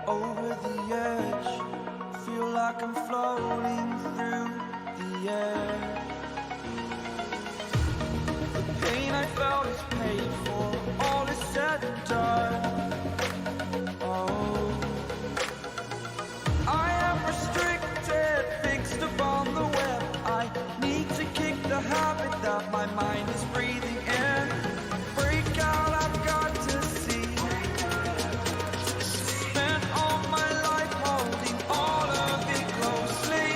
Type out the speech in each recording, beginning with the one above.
Over the edge, feel like I'm floating through the air. The pain I felt is paid for, all is said and done. Oh, I am restricted, fixed upon the web. I need to kick the habit that my mind is breathing in. Break out, I've got to see. Spent all my life holding all of it closely.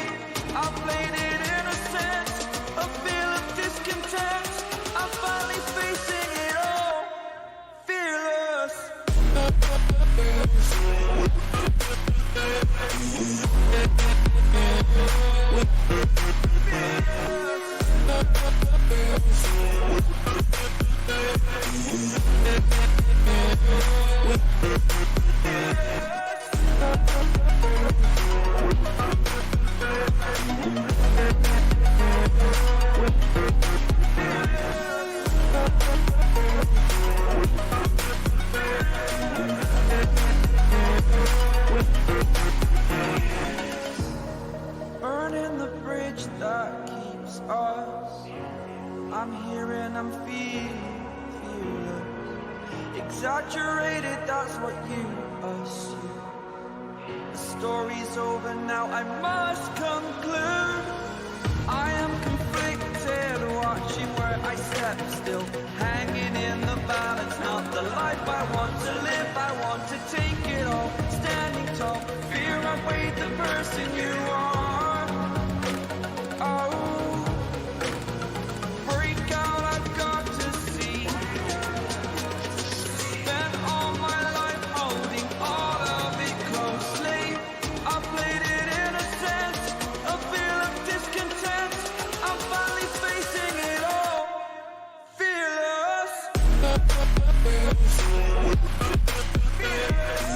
I played it innocent, a feel of discontent. I'm finally facing it all, fearless. Burning the bridge that keeps us. I'm here and I'm feeling fearless. Exaggerated, that's what you assume. The story's over now, I must conclude. I am conflicted, watching where I step still, hanging in the balance. Not the life I want to live, I want to take it all. Standing tall, fear outweighed the person you are. Oh, break out, I've got to see. Spent all my life holding all of it closely. I played it innocent, a feel of discontent. I'm finally facing it all, fearless. Fearless.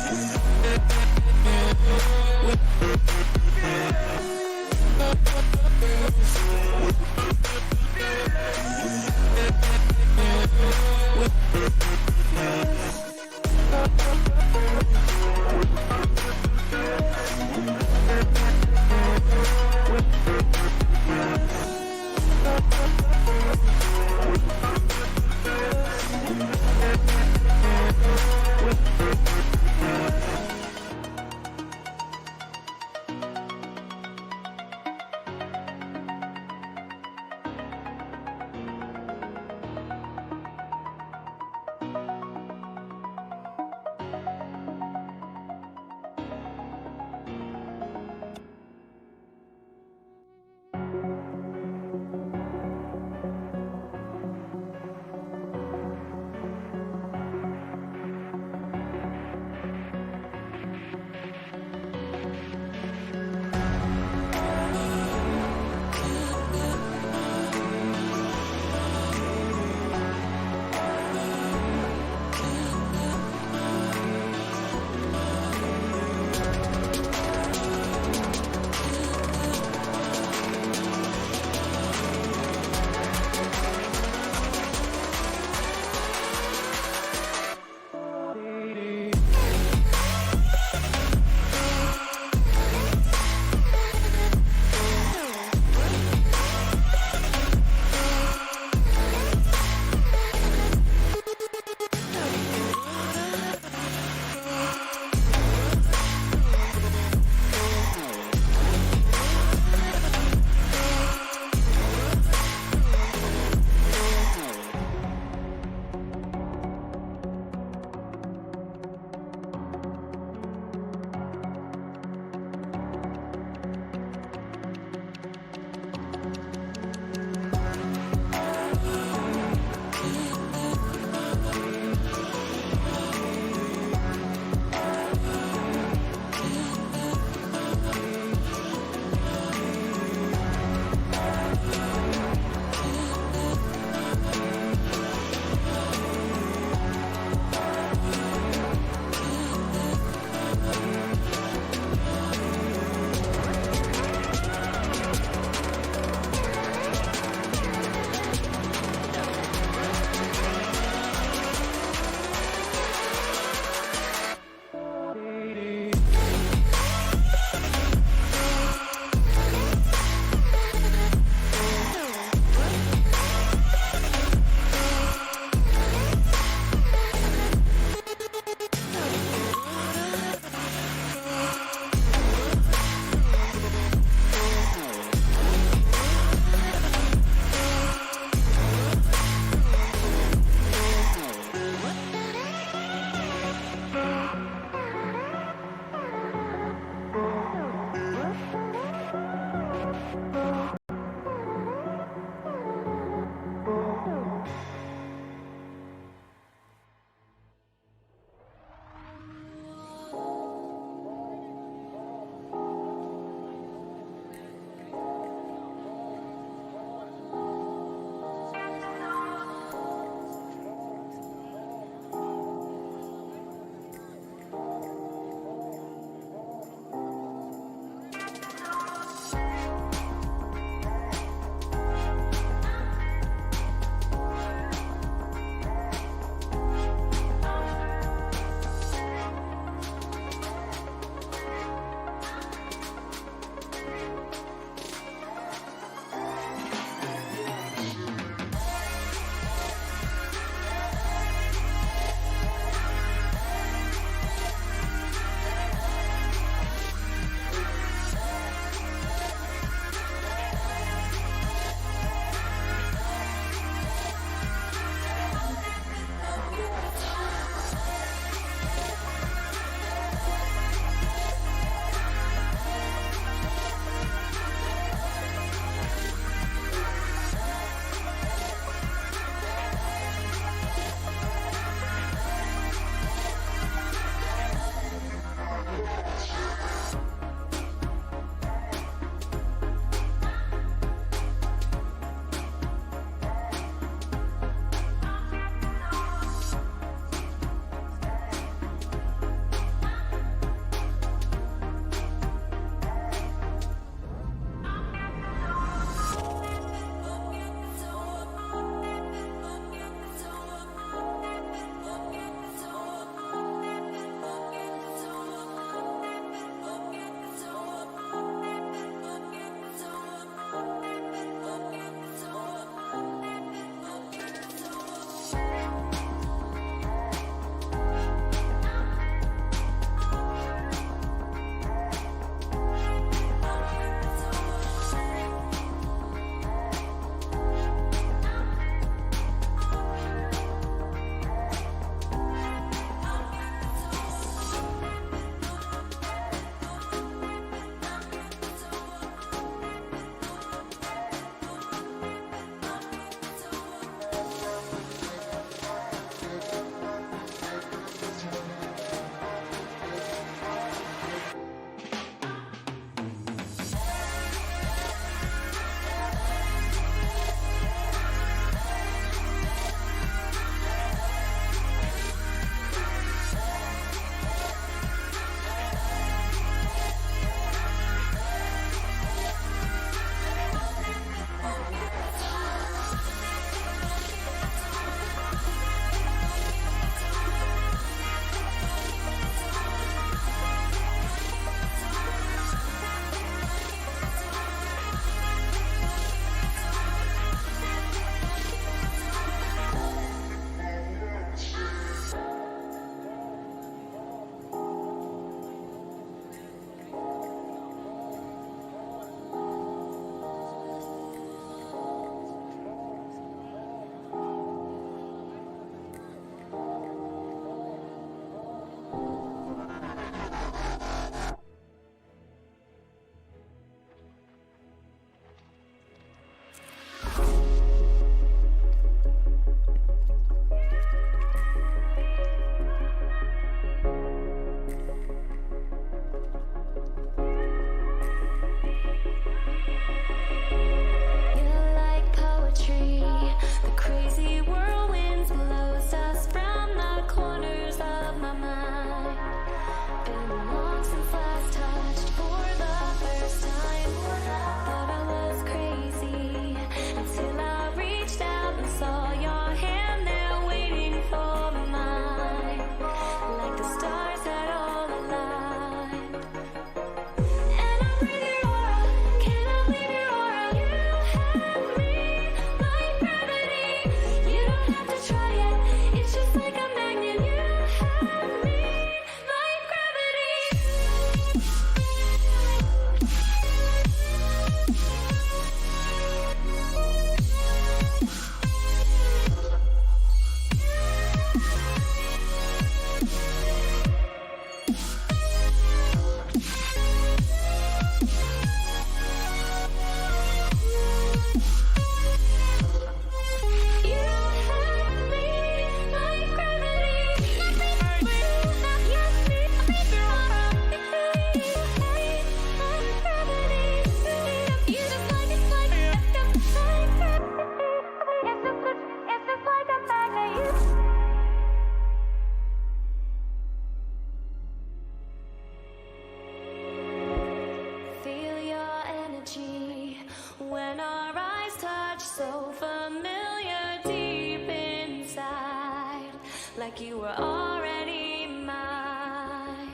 like you were already mine.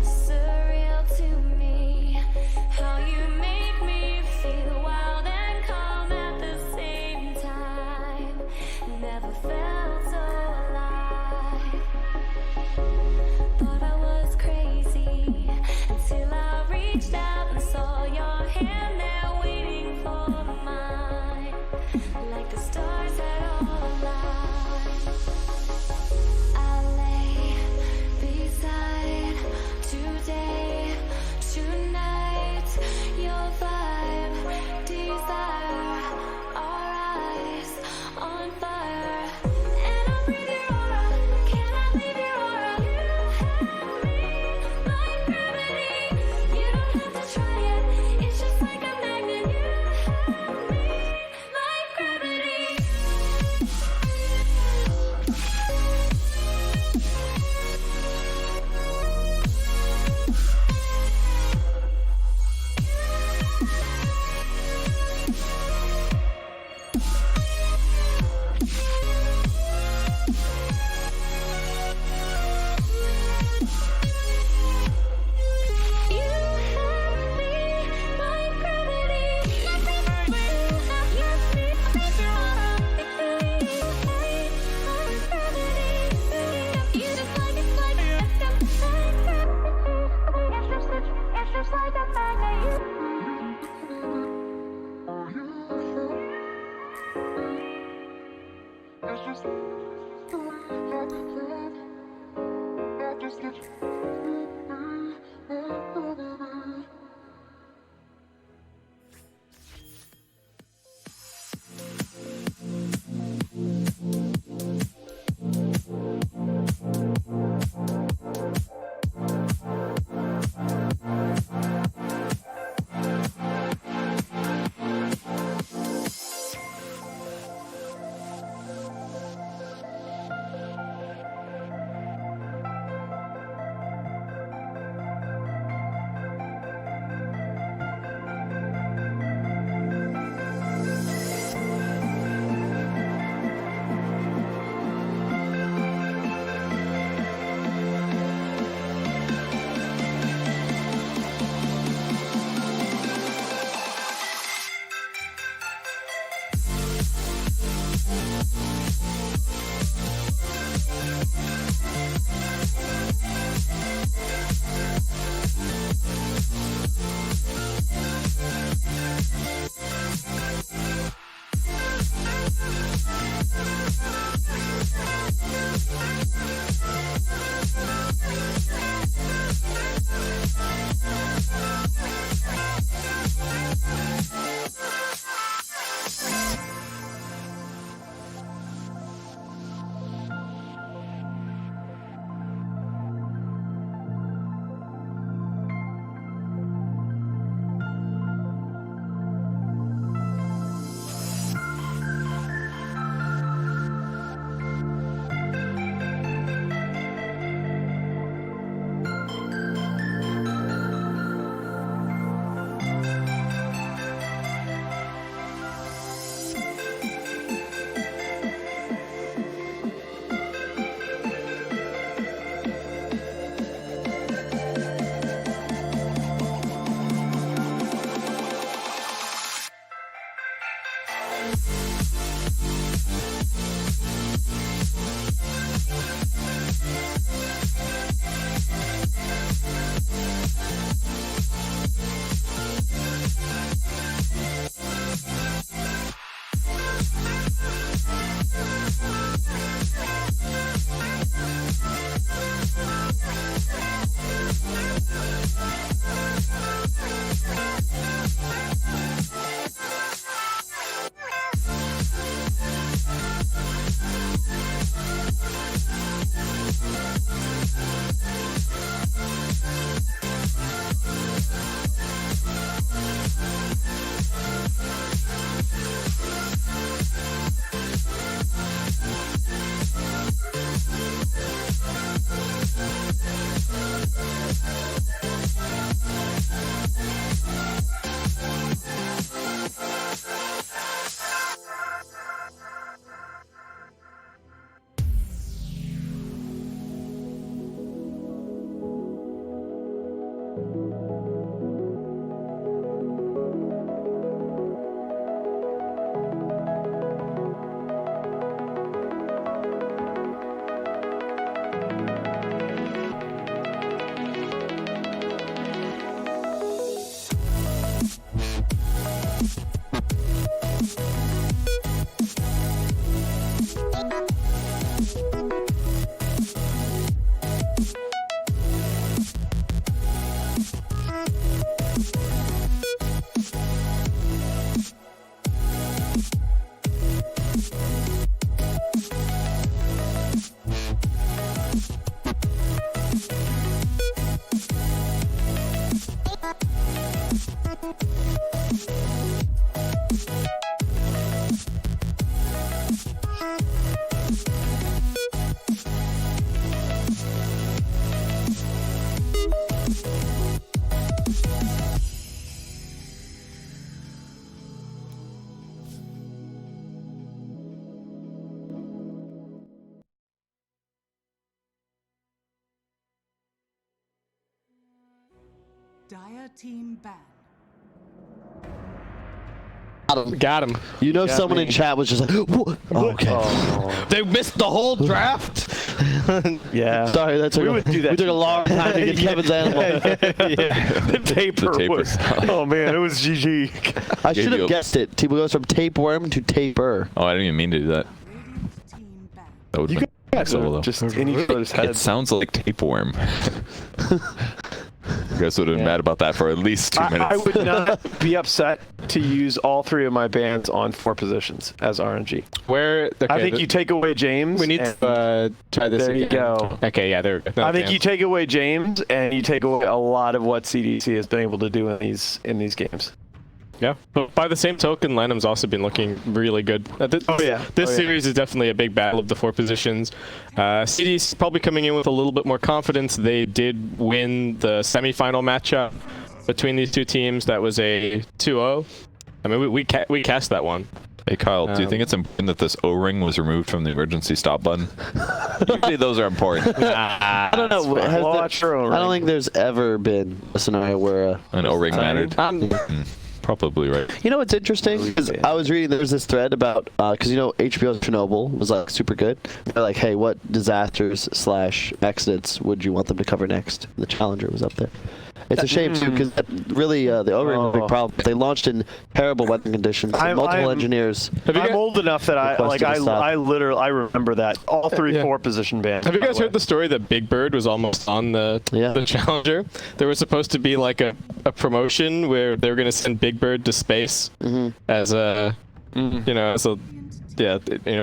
Surreal to me, how you make me feel wild and calm at the same time. Never felt so alive. Thought I was crazy until I reached out and saw your hand there waiting for mine. Like the stars had all aligned. I lay beside today, tonight, your vibe, desire, our eyes on fire. And I breathe your aura, can I leave your aura? You have me like gravity. You don't have to try it, it's just like a magnet. You have me like gravity. You have me like gravity. You have me like gravity. You just like it's like it's just like a magnet. Dire team ban. Got him. You know, someone in chat was just like, "Whoa." Okay. Oh. They missed the whole draft. Yeah. Sorry, that took, We would do that we took a too. long time to get Kevin's animal. The taper was. Oh man, it was GG. I should you have a- guessed it. T goes from tapeworm to taper. Oh, I didn't even mean to do that. Radiant team ban. That would You have been guys solo. are just in each other's It heads. sounds like tapeworm. You guys would have been mad about that for at least 2 minutes. I would not be upset to use all 3 of my bands on 4 positions as RNG. Where? Okay, I think you take away James. We need and to try this. there you again. go. Okay, yeah, there we go. I think you take away James and you take away a lot of what CDEC has been able to do in these games. Yeah, but by the same token, Lanham's also been looking really good. This yeah. series is definitely a big battle of the 4 positions. CD's probably coming in with a little bit more confidence. They did win the semifinal matchup between these 2 teams. That was a 2-0. I mean, we cast that one. Hey Kyle, do you think it's important that this O-ring was removed from the emergency stop button? Usually those are important. I don't know. has Watch your own I don't ring. think there's ever been a scenario where An O-ring mattered. Probably right. You know what's interesting? 'Cause I was reading, there was this thread about, because you know HBO's Chernobyl was like super good. They're like, hey, what disasters / accidents would you want them to cover next? The Challenger was up there. It's a shame too, because really the O-ring was a big problem. They launched in terrible weather conditions. And multiple engineers. I'm old enough that I literally remember that all 3 Yeah. 4 position bands. Have you guys heard the story that Big Bird was almost on the Challenger? There was supposed to be like a promotion where they were going to send Big Bird to space as a, you know,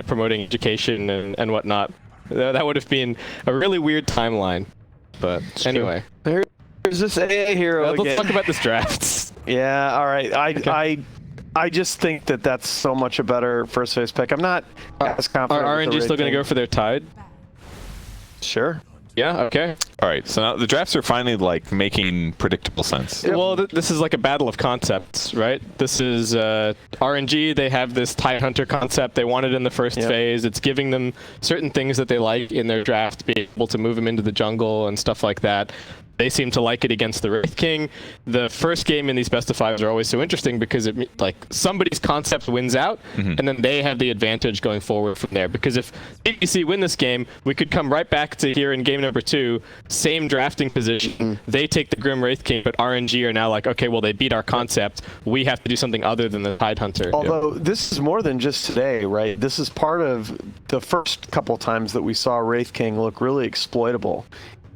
promoting education and whatnot. That would have been a really weird timeline. But anyway, There's this AA hero let's again. talk about this draft. Yeah, all right. I just think that that's so much a better first phase pick. I'm not as confident. Are with the RNG still going to rating. go for their Tide? Sure. Yeah, okay. All right, so now the drafts are finally like making predictable sense. Well, this is like a battle of concepts, right? This is RNG. They have this Tide Hunter concept. They want it in the first phase. It's giving them certain things that they like in their draft, be able to move them into the jungle and stuff like that. They seem to like it against the Wraith King. The first game in these best of fives are always so interesting because it like somebody's concept wins out, and then they have the advantage going forward from there. Because if CDEC win this game, we could come right back to here in game number 2, same drafting position. They take the Grim Wraith King, but RNG are now like, okay, well they beat our concept. We have to do something other than the Tide Hunter. Although this is more than just today, right? This is part of the first couple times that we saw Wraith King look really exploitable.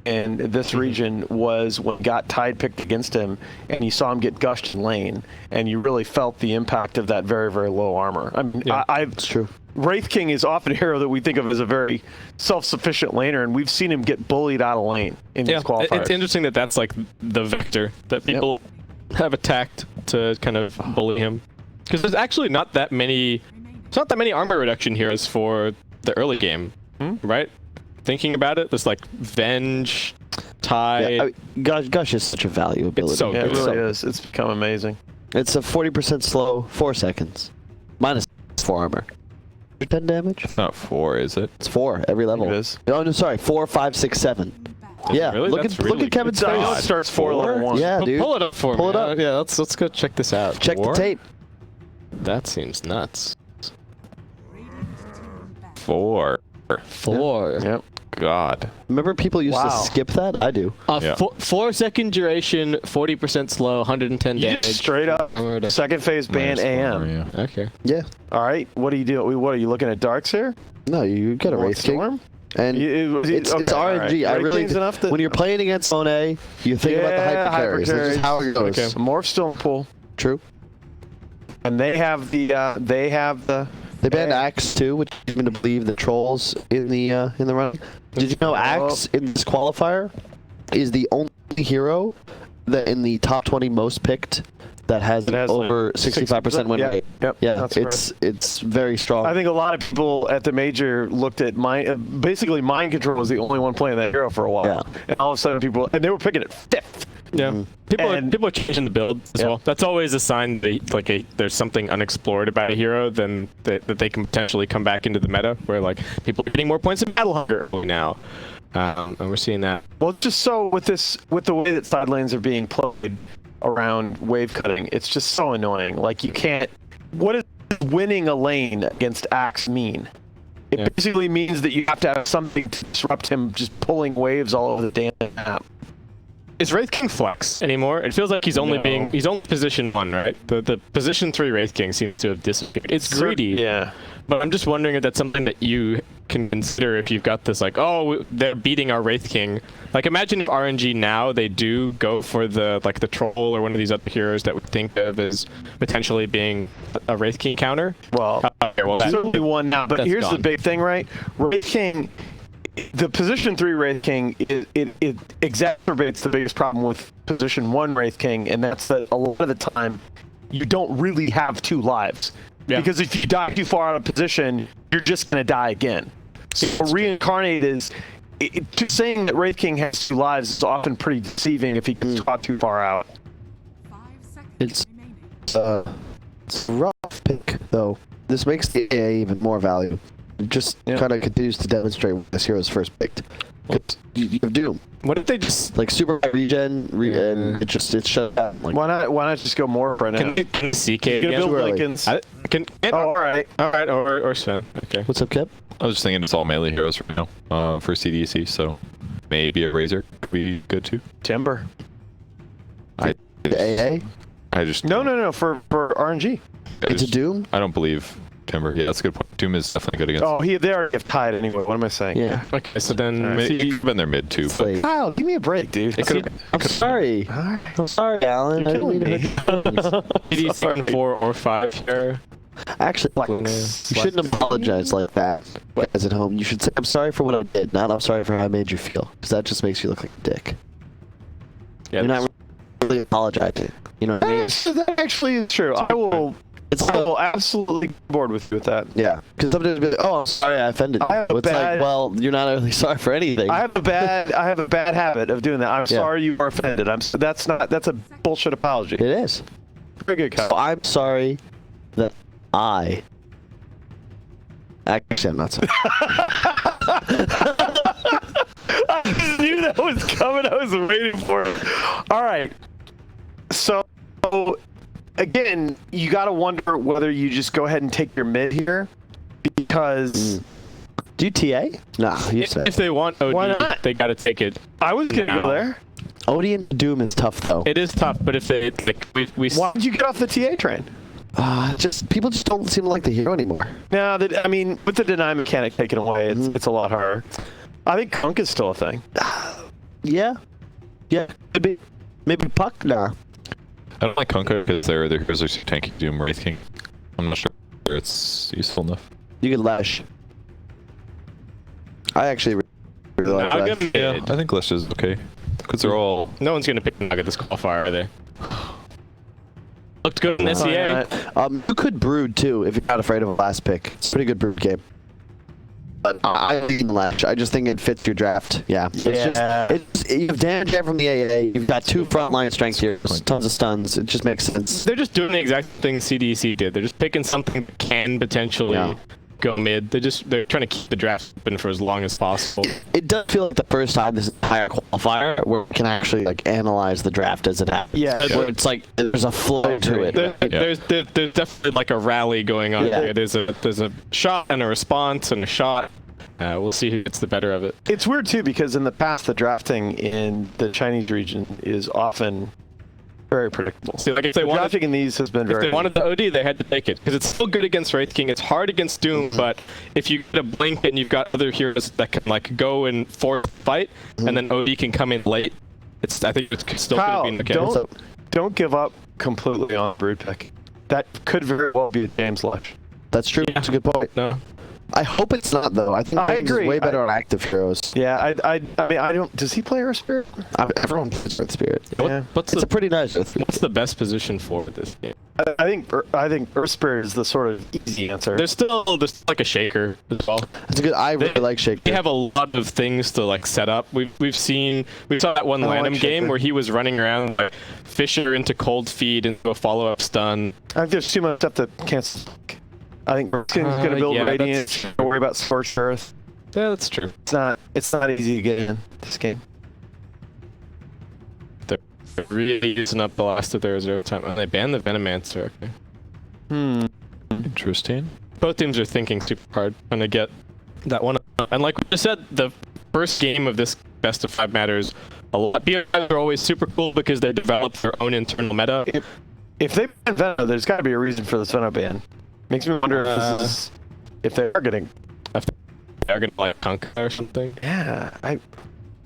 And this region was when got Tide picked against him, and you saw him get gushed in lane, and you really felt the impact of that very, very low armor. I mean, It's true. Wraith King is often a hero that we think of as a very self-sufficient laner, and we've seen him get bullied out of lane in these qualifiers. It's interesting that that's like the vector that people have attacked to kind of bully him. Because there's actually not that many, it's not that many armor reduction heroes for the early game, right? Thinking about it, there's like Venge, Tide. Yeah, Gush is such a value ability. so Yeah, it good. really is. It's become amazing. It's a 40% slow, 4 seconds. Minus 4 armor. 10 damage? It's not 4, is it? It's 4 every level. It is. Oh, no, sorry. 4, 5, 6, 7. Yeah, Really? look That's at really Kevin's I face. know it starts 4 level 1. Yeah, dude. Pull it up for Pull me. it up. Yeah, let's go check this out. Check the tape. That seems nuts. 4. 4. Yep. God. Remember people used to Wow. skip that? I do. Yeah. 4-second duration, 40% slow, 110 You damage. just straight up second phase ban Minus 4, AM. yeah. Okay. Yeah. All right. What do you do? What are you looking at darks here? No, you got a Wraith King. Storm? And it's okay, all right. RNG. I Wraith really King's enough that- when you're playing against Monet, you think about the hyper carries. That's just how it goes. Okay. Morph still in pool, True. and they have the They banned Axe too, which is even to believe the trolls in the run. Did you know Axe in this qualifier is the only hero that in the top 20 most picked that has, over 65% win rate. Yep. Yeah, that's it's very strong. I think a lot of people at the major looked at basically Mind Control was the only one playing that hero for a while. Yeah. And all of a sudden and they were picking it 5th. Yeah. People are changing the build as well. That's always a sign that there's something unexplored about a hero, then that they can potentially come back into the meta where like people are getting more points in battle hunger now. And we're seeing that. Well, just so with the way that side lanes are being played around wave cutting, it's just so annoying. Like you can't. What does winning a lane against Axe mean? It basically means that you have to have something to disrupt him just pulling waves all over the damn map. Is Wraith King flex anymore? It feels like he's only position 1, right? The position 3 Wraith King seems to have disappeared. It's greedy. Yeah. But I'm just wondering if that's something that you can consider if you've got this, like, oh, they're beating our Wraith King. Like, imagine if RNG now, they do go for the Troll or one of these other heroes that we think of as potentially being a Wraith King counter. Well, that- certainly one now. But that's here's the gone. big thing, right? Wraith King, the position 3 Wraith King, it exacerbates the biggest problem with position 1 Wraith King, and that's that a lot of the time you don't really have 2 lives. Yeah. Because if you die too far out of position, you're just going to die again. So reincarnate is... just saying that Wraith King has 2 lives is often pretty deceiving if he gets caught too far out. 5 seconds It's remaining. it's a rough pick though. This makes the AA even more value. It just kind of continues to demonstrate what this hero's first picked. You have Doom, What if they just... like super high regen, and it's shut down. Like, Why not just go more right now? Can CK You're gonna again? build early. Lincolns. All right. or Sven. Okay. what's up, Kip? I was just thinking it's all melee heroes right now for CDEC, so maybe a Razor could be good too. Timber. I The AA? just No, for RNG. It's a Doom? I don't believe Timber. Yeah, that's a good point. Doom is definitely good against. Oh, they already have tied anyway. What am I saying? Yeah. Okay, so then... I mean, it could have been their mid too, but Like, Kyle, give me a break, dude. I'm sorry. I'm sorry, Alan. I didn't mean to hurt your feelings. CD 4 or 5 here. Actually, you shouldn't apologize like that. As at home, you should say, "I'm sorry for what I did," not "I'm sorry for how I made you feel," because that just makes you look like a dick. Yeah, You're not really apologizing. You know what I mean? That actually is true. I will absolutely be bored with you with that. Yeah, because somebody's be like, "Oh, I'm sorry, I offended I you." have a It's like, bad- well, you're not really sorry for anything. I have a bad habit of doing that. I'm sorry you were offended. That's a bullshit apology. It is. Very good, Kyle. So I'm sorry that I. Actually, I'm not sorry. I just knew that was coming. I was waiting for it. All right. So, again, you got to wonder whether you just go ahead and take your mid here, because Do you TA? Nah, you said. If they want OD, Why not? they gotta take it. I was going to go there. Odie and Doom is tough though. It is tough, but if they like, we Why did you get off the TA train? Just people just don't seem to like the hero anymore. No, I mean, with the deny mechanic taken away, it's a lot harder. I think Kunk is still a thing. Yeah, could be. Maybe Puck. Nah. I don't like Kunkka because their heroes are too tanky. Doom Wraith King. I'm not sure it's useful enough. You could Lash. I actually really like I'll Lash. give them Yeah, mid. I think Lish is okay because they're all. No one's gonna pick Nugget this qualifier, are they? Looked good in Oh, SEA. yeah. You could Brood too if you're not afraid of a last pick. It's a pretty good Brood game. But I lean Lash. I just think it fits your draft. Yeah. You have damage from the AA. You've got 2 frontline strength here. Tons of stuns. It just makes sense. They're just doing the exact thing CDEC did. They're just picking something that can potentially go mid. They're trying to keep the draft open for as long as possible. It does feel like the first time this entire qualifier where we can actually like analyze the draft as it happens. Yeah. Where it's like there's a flow to it. There's definitely like a rally going on Yeah. here. There's a shot and a response and a shot. We'll see who gets the better of it. It's weird too because in the past the drafting in the Chinese region is often very predictable. See, like if The they wanted, drafting in these has been if very. they wanted the OD, they had to take it because it's still good against Wraith King. It's hard against Doom, but if you get a blink and you've got other heroes that can like go and force fight, and then OD can come in late, I think it's still Kyle, going to be in the case. don't give up completely on Brood pick. That could very well be a James Lush. That's true. That's a good point. No. I hope it's not though. I think I James is agree. way better on active heroes. Yeah, I mean, I don't. Does he play Earth Spirit? Everyone plays Earth Spirit. Yeah. What's It's the a pretty nice Earth. what's the best position for this game? I think Earth Spirit is the sort of easy answer. There's still like a shaker as well. It's a good. I really like Shaker. They have a lot of things to like set up. We saw that one I like Lanham game Shaker. where he was running around like Fisher into cold feed into a follow up stun. I think there's too much stuff to cancel. I think Earth King's going to build yeah, Radiant. Don't worry about Scorched Earth. Yeah, that's true. It's not easy to get in this game. They're really using up the last of their reserve time. Oh, they banned the Venomancer. Okay. Interesting. Both teams are thinking super hard trying to get that one. And like we just said, the first game of this best of 5 matters a lot. BO5 are always super cool because they develop their own internal meta. If they ban Venom, there's got to be a reason for this Venom ban. Makes me wonder if they are getting. If they're gonna like Kunkka or something. Yeah, And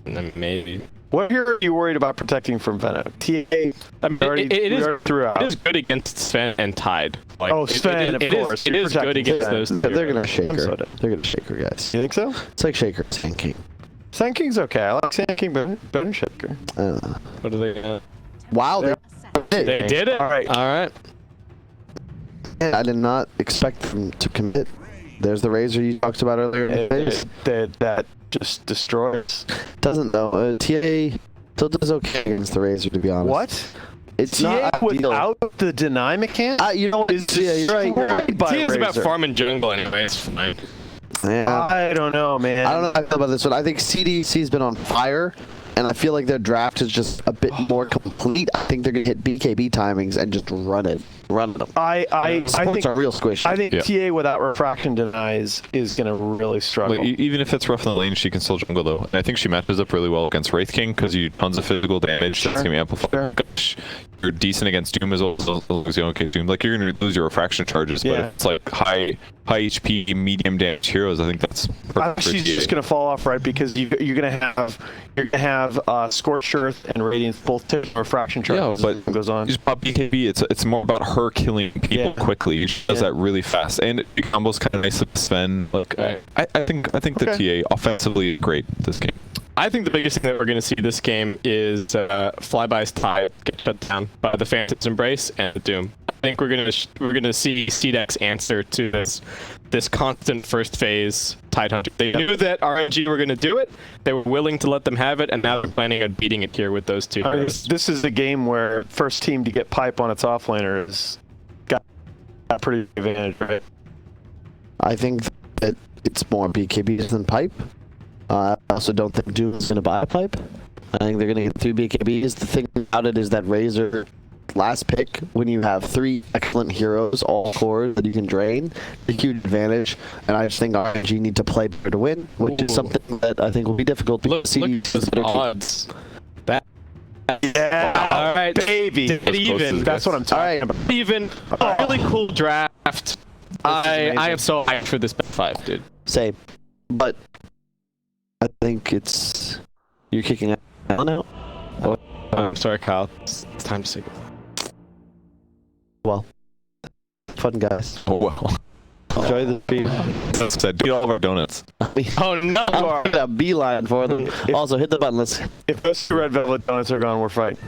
then maybe. What are you worried about protecting from Venom? TA I mean, already it throughout. is good against Sven and Tide. Like, Oh, Sven, of course. It You're is good protecting against Sven. those two. They're gonna shake her. So They're gonna shake her, guys. You think so? It's like Shaker Sand King. Sand King's okay. I like Sand King better than Shaker. What are they gonna... Wow, they did. They did it? All right. Alright. I did not expect them to commit. There's the Razor you talked about earlier. That just destroys. Doesn't though. TA still does okay against the Razor, to be honest. What? It's TA not ideal. without the deny mechanic? You know what? Yeah, you're right. destroyed by Team's about Razor. farming jungle anyway, it's fine. Yeah. I don't know, man. I don't know how I feel about this one. I think CDEC's been on fire, and I feel like their draft is just a bit more complete. I think they're gonna hit BKB timings and just run them. I Sports think are real squishy. I think TA without refraction denies is gonna really struggle. Like, even if it's rough in the lane, she can still jungle though. And I think she matches up really well against Wraith King because you tons of physical damage that's gonna be amplified. Gosh, you're decent against Doom as well as okay Doom. Like you're gonna lose your refraction charges, but Yeah. if it's like high HP, medium damage heroes, I think that's perfect for She's TA. just gonna fall off, right? Because you're gonna have Scorched Earth and Radiance both take refraction charges. Yeah, as it goes on. Just pop BKB. It's more about her killing people quickly. She does that really fast, and it combos kind of nice with Sven. Like I think the TA offensively great this game. I think the biggest thing that we're going to see this game is Flyby's Tide get shut down by the Phantom's Embrace and Doom. I think we're going to see CDEC's answer to this constant first phase Tide Hunter. They knew that RNG were going to do it. They were willing to let them have it, and now they're planning on beating it here with those two. This is the game where first team to get pipe on its offlaner has got a pretty big advantage, right? I think that it's more BKBs than pipe. I also don't think Doom's going to buy a pipe. I think they're going to get 3 BKBs. The thing about it is that Razor last pick, when you have 3 excellent heroes, all cores that you can drain, a huge advantage. And I just think RNG need to play better to win, which is something that I think will be difficult to Look see. at those odds. Yeah, All right, baby. Get even. That's what I'm talking about. Even. Really cool draft. I am so hyped for this B5, dude. Same. But I think it's... You're kicking out now? Oh, I'm sorry, Kyle. It's time to say goodbye. Well, fun guys. Oh well. Enjoy the beat. That's said. Eat all of our donuts. Oh no! I'm gonna beeline for them. Also, hit the button. Let's... If those 2 red velvet donuts are gone, we're fighting.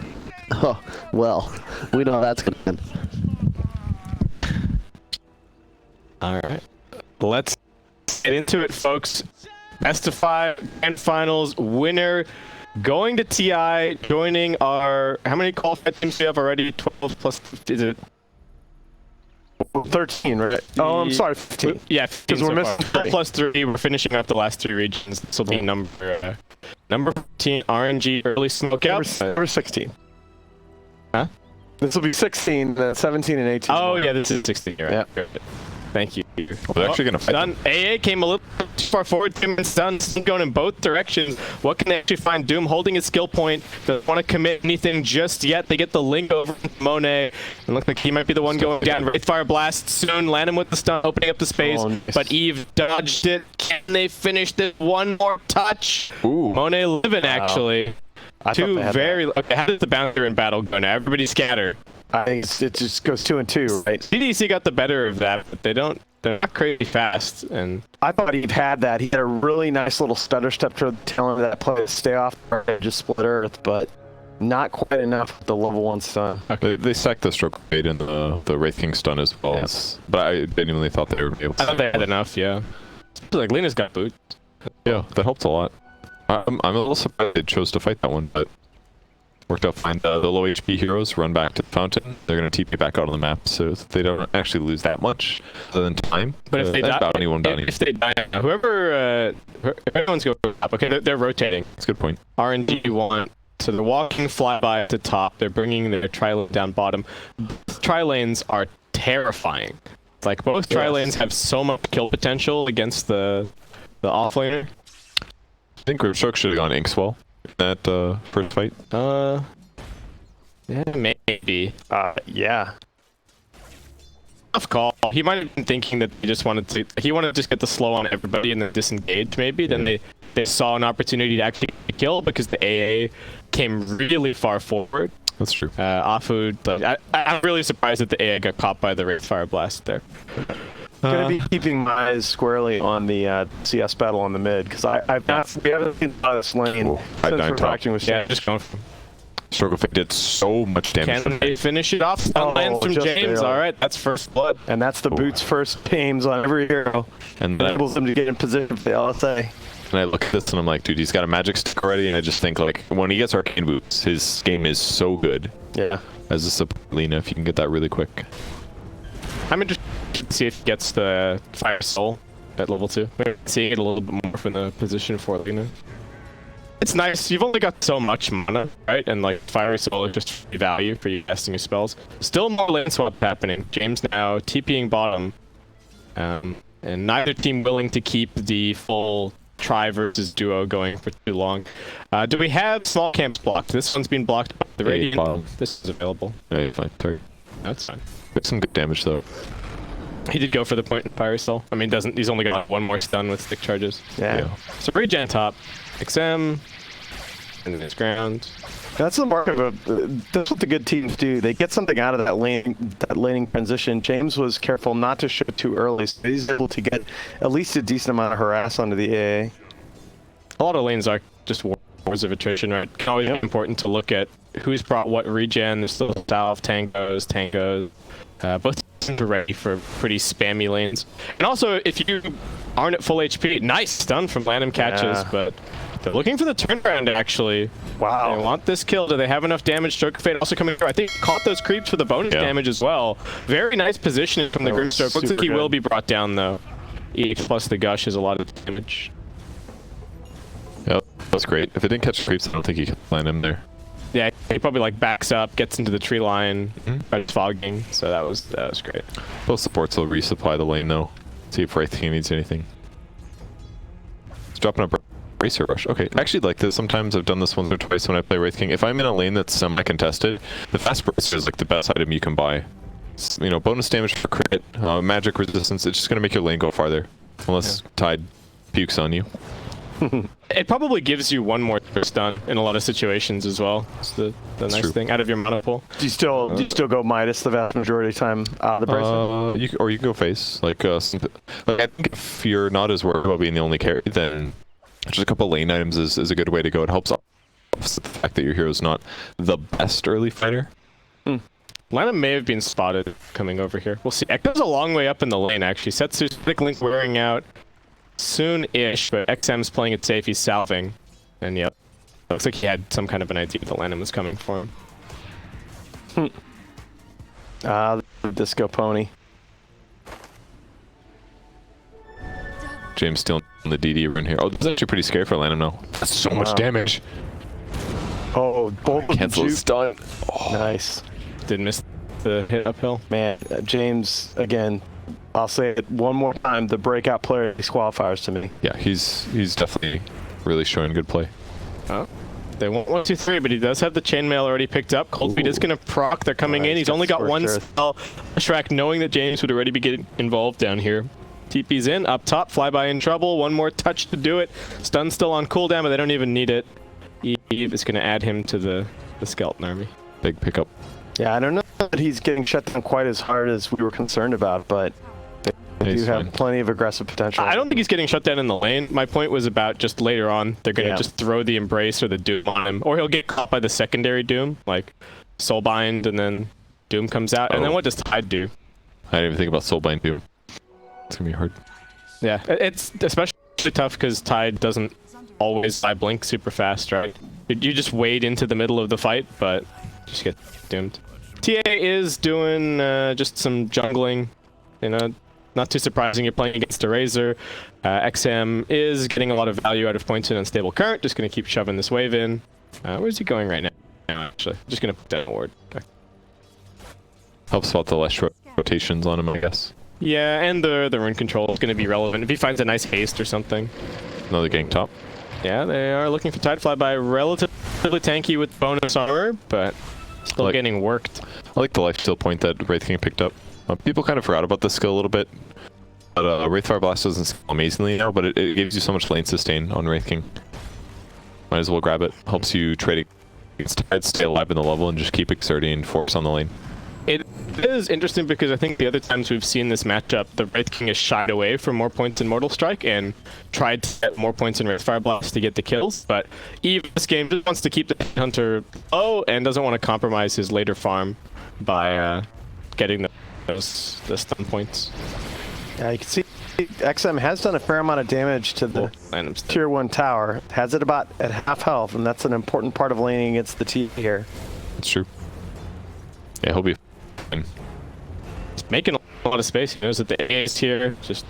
Oh, well, we know how that's gonna end. All right, let's get into it, folks. Best of 5 grand finals winner going to TI, joining our how many qualified teams do we have already? 12 plus. Is it? 13, right? Oh, I'm sorry, 15. Yeah, 'Cause we're so missing far. 3. Plus 3. We're finishing up the last 3 regions. This will be number 14 RNG early smokeout. Number 16. Huh? This will be 16, 17, and 18. Oh yeah, this is 16. You're right. Yeah. Good. Thank you. They're actually gonna fight. Done. AA came a little too far forward. It's done. Going in both directions. What can they actually find? Doom holding his skill point. Doesn't want to commit anything just yet. They get the link over from Monet. And look like he might be the one going down. Wraith Fire Blast soon. Land him with the stun, opening up the space. Oh, nice. But Eve dodged it. Can they finish this one more touch? Ooh. Monet living actually. I thought Two they had very. Okay, how does the bouncer in battle go now? Everybody scatter. I think it just goes 2 and 2, right? CDC got the better of that, but they're not crazy fast, and I thought he'd had that. He had a really nice little stutter step to tell him that play to stay off and just split Earth, but not quite enough with the level 1 stun. They sacked the stroke fade and the Wraith King stun as well. Yeah. But I genuinely thought they would be able to. I thought they had enough, yeah. Like, Lena's got boot. Yeah, that helped a lot. I'm a little surprised they chose to fight that one, but Worked out fine. The low HP heroes run back to the fountain. They're going to TP back out on the map, so they don't actually lose that much other than time. But if they die, bounty won't bounty. if they die, if everyone's going up, okay, they're rotating. That's a good point. RNG want, so they're walking flyby at the top. They're bringing their tri-lane down bottom. Both tri-lanes are terrifying. Like, both tri-lanes have so much kill potential against the offlaner. I think Grimstroke should have gone Inkswell in that first fight. Yeah, maybe. Yeah. Tough call. He might have been thinking that he wanted to just get the slow on everybody and then disengage maybe. Then they saw an opportunity to actually get a kill because the AA came really far forward. That's true. Afu, I'm really surprised that the AA got caught by the Wraith Fire Blast there. Gonna be keeping my eyes squarely on the CS battle on the mid because we haven't seen this lane I since died we're top. talking with Yeah, James. just going for Struggle Fate did so much damage. Can they finish it off? Stun lands from just James. barely. All right, that's first blood. And that's the boots first aims on every hero. And then Enables them to get in position for the LSA. and I look at this and I'm like, dude, he's got a magic stick already, and I just think like when he gets arcane boots, his game is so good. Yeah. As a support Lena, if you can get that really quick. I'm interested to see if he gets the Fire Soul at level 2. We're seeing it a little bit more from the position for Lena. It's nice. You've only got so much mana, right? And like Fire Soul is just free value for you casting your spells. Still more lane swap happening. James now TPing bottom. And neither team willing to keep the full tri versus duo going for too long. Do we have small camps blocked? This one's been blocked by the Yeah, Radiant. bottom. This is available. Yeah, fine. Target. That's fine. Get some good damage though. He did go for the point in Fire Soul. I mean, he's only got one more stun with stick charges. Yeah. So regen top, XM, and then it's ground. That's the mark of that's what the good teams do. They get something out of that laning transition. James was careful not to show too early, so he's able to get at least a decent amount of harass onto the AA. A lot of lanes are just wars of attrition, right? It's always important to look at who's brought what regen. There's still Salve, Tangos. Both teams are ready for pretty spammy lanes. And also, if you aren't at full HP, nice stun from Random Catches, Yeah. but they're looking for the turnaround, actually. Wow. They want this kill. Do they have enough damage? Stroke of Fate also coming through. I think caught those creeps for the bonus damage as well. Very nice positioning from the That was Grimstroke. Looks like super he will good. be brought down, though. EH plus the Gush is a lot of damage. Yeah, that's great. If it didn't catch creeps, I don't think he could land him there. Yeah, he probably like backs up, gets into the tree line, by fogging. So that was great. Both supports will resupply the lane though. See if Wraith King needs anything. It's dropping a Bracer Rush. Okay, I actually like this. Sometimes I've done this once or twice when I play Wraith King. If I'm in a lane that's semi-contested, the Fast Bracer is like the best item you can buy. It's, you know, bonus damage for crit, magic resistance. It's just gonna make your lane go farther, unless Tide pukes on you. It probably gives you one more stun in a lot of situations as well. It's the nice true. thing out of your mana pool. Do you still go Midas the vast majority of the time out of the bracelet? You can go face. Like I think if you're not as worried about being the only carry, then just a couple lane items is a good way to go. It helps offset the fact that your hero's not the best early fighter. Lana may have been spotted coming over here. We'll see. Echo's a long way up in the lane, actually. Setsu's Thick Link wearing out soon-ish, but XM's playing it safe. He's salving. And yep, looks like he had some kind of an idea that Lana was coming for him. The Disco Pony. James still in the DD run here. Oh, this is actually pretty scary for Lanham now. That's so much damage. Oh, both Cancel his stun. Nice. Did miss the hit uphill. Man, James, again, I'll say it one more time, the breakout player of these qualifiers to me. Yeah, he's definitely really showing good play. Oh. They want 1, 2, 3, but he does have the chainmail already picked up. Cold Feet is going to proc. They're coming in. He's only got one Scorched Earth. spell. Shrek, knowing that James would already be getting involved down here. TP's in, up top, flyby in trouble. One more touch to do it. Stun still on cooldown, but they don't even need it. Eve is going to add him to the skeleton army. Big pickup. Yeah, I don't know that he's getting shut down quite as hard as we were concerned about, but they He's do have fine. plenty of aggressive potential. I don't think he's getting shut down in the lane. My point was about just later on, they're going to just throw the Embrace or the Doom on him. Or he'll get caught by the secondary Doom, like Soulbind, and then Doom comes out. And then what does Tide do? I didn't even think about Soulbind too. It's gonna be hard. Yeah, it's especially tough because Tide doesn't always I blink super fast, right? You just wade into the middle of the fight, but just get doomed. TA is doing just some jungling, you know, not too surprising. You're playing against a Razor. XM is getting a lot of value out of points in unstable current. Just going to keep shoving this wave in. Where's he going right now? Actually, just going to put down a ward. Okay. Helps about the less rotations on him, I guess. Yeah, and the rune control is going to be relevant. If he finds a nice haste or something. Another gang top. Yeah, they are looking for Tide Flyby. Relatively tanky with bonus armor, but still getting worked. I like the lifesteal point that Wraith King picked up. People kind of forgot about this skill a little bit. But Wraith Fire Blast doesn't scale amazingly now, but it gives you so much lane sustain on Wraith King. Might as well grab it. Helps you trade against Tide, stay alive in the level, and just keep exerting force on the lane. It is interesting because I think the other times we've seen this matchup, the Wraith King has shied away from more points in Mortal Strike and tried to get more points in Wraith Fire Blast to get the kills. But Eve this game just wants to keep the Hunter low and doesn't want to compromise his later farm by getting the stun points. Yeah, you can see XM has done a fair amount of damage to the tier 1 tower. Has it about at half health, and that's an important part of laning against the T here. That's true. Yeah, he'll be fine. He's making a lot of space. He knows that the A is here. Just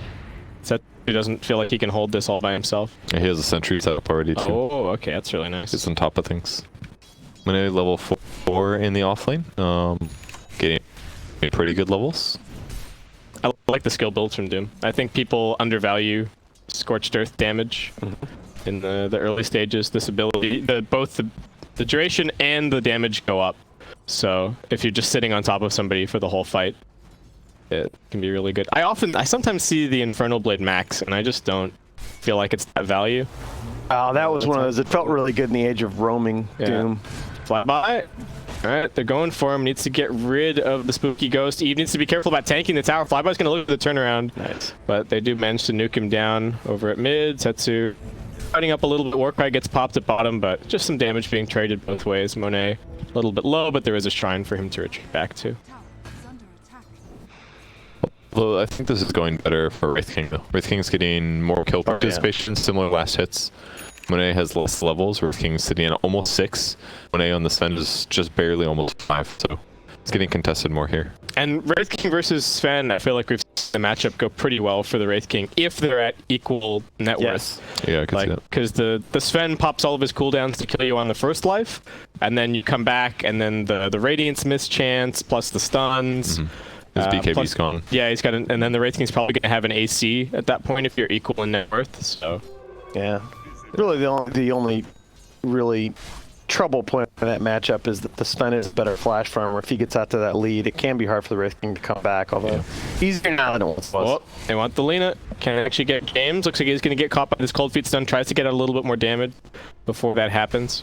he doesn't feel like he can hold this all by himself. Yeah, he has a sentry set up already, too. Oh, okay, that's really nice. He's on top of things. Mane level 4 in the offlane. Getting pretty good levels. I like the skill builds from Doom. I think people undervalue Scorched Earth damage in the early stages. This ability, both the duration and the damage go up. So if you're just sitting on top of somebody for the whole fight, it can be really good. I sometimes see the Infernal Blade max, and I just don't feel like it's that value. Oh, that was one of those. It felt really good in the age of roaming Doom. Flyby. All right, they're going for him. Needs to get rid of the spooky ghost. Eve needs to be careful about tanking the tower. Flyby's going to look at the turnaround. Nice. But they do manage to nuke him down over at mid. Setsu fighting up a little bit. Warcry gets popped at bottom, but just some damage being traded both ways. Monet a little bit low, but there is a shrine for him to retreat back to. Although I think this is going better for Wraith King, though. Wraith King's getting more kill participation, similar last hits. Monet has less levels. Wraith King's sitting at almost 6. Monet on the Sven is just barely almost 5, so it's getting contested more here. And Wraith King versus Sven, I feel like we've seen the matchup go pretty well for the Wraith King if they're at equal net worth. Yeah, I can see that. Because the Sven pops all of his cooldowns to kill you on the first life, and then you come back, and then the Radiance mischance plus the stuns. His BKB's gone. Yeah, he's got and then the Wraith King's probably going to have an AC at that point if you're equal in net worth. So, yeah, really the only really trouble point in that matchup is that the Sven is a better flash farmer. If he gets out to that lead, it can be hard for the Wraith King to come back. Although easier now than it once was. Oh, they want the Lina. Can actually get James. Looks like he's going to get caught by this cold feet stun. Tries to get out a little bit more damage before that happens.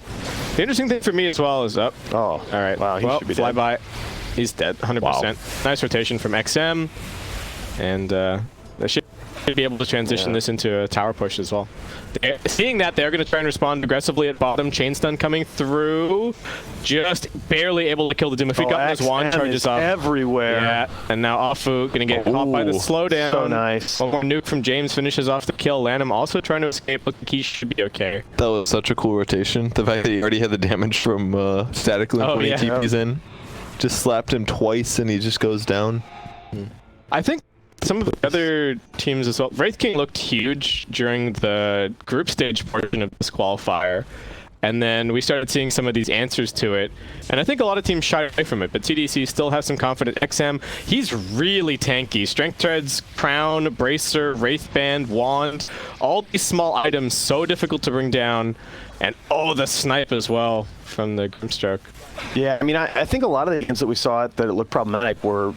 The interesting thing for me as well is up. Oh, all right. Wow, he should be fly dead. by. He's dead, 100%. Wow. Nice rotation from XM, and they should be able to transition this into a tower push as well. Seeing that, they're going to try and respond aggressively at bottom. Chain stun coming through, just barely able to kill the Doom. If he got those wand charges off everywhere. Yeah, and now Afu going to get caught by the slowdown. So nice. One more nuke from James finishes off the kill. Lanham also trying to escape. Look, he should be okay. That was such a cool rotation. The fact that he already had the damage from static link when he TP's in. Just slapped him twice and he just goes down. I think some of the other teams as well. Wraith King looked huge during the group stage portion of this qualifier. And then we started seeing some of these answers to it. And I think a lot of teams shied away from it. But CDEC still has some confidence. XM, he's really tanky. Strength Treads, Crown, Bracer, Wraith Band, Wand. All these small items so difficult to bring down. And the snipe as well from the Grimstroke. Yeah, I mean, I think a lot of the games that we saw that it looked problematic were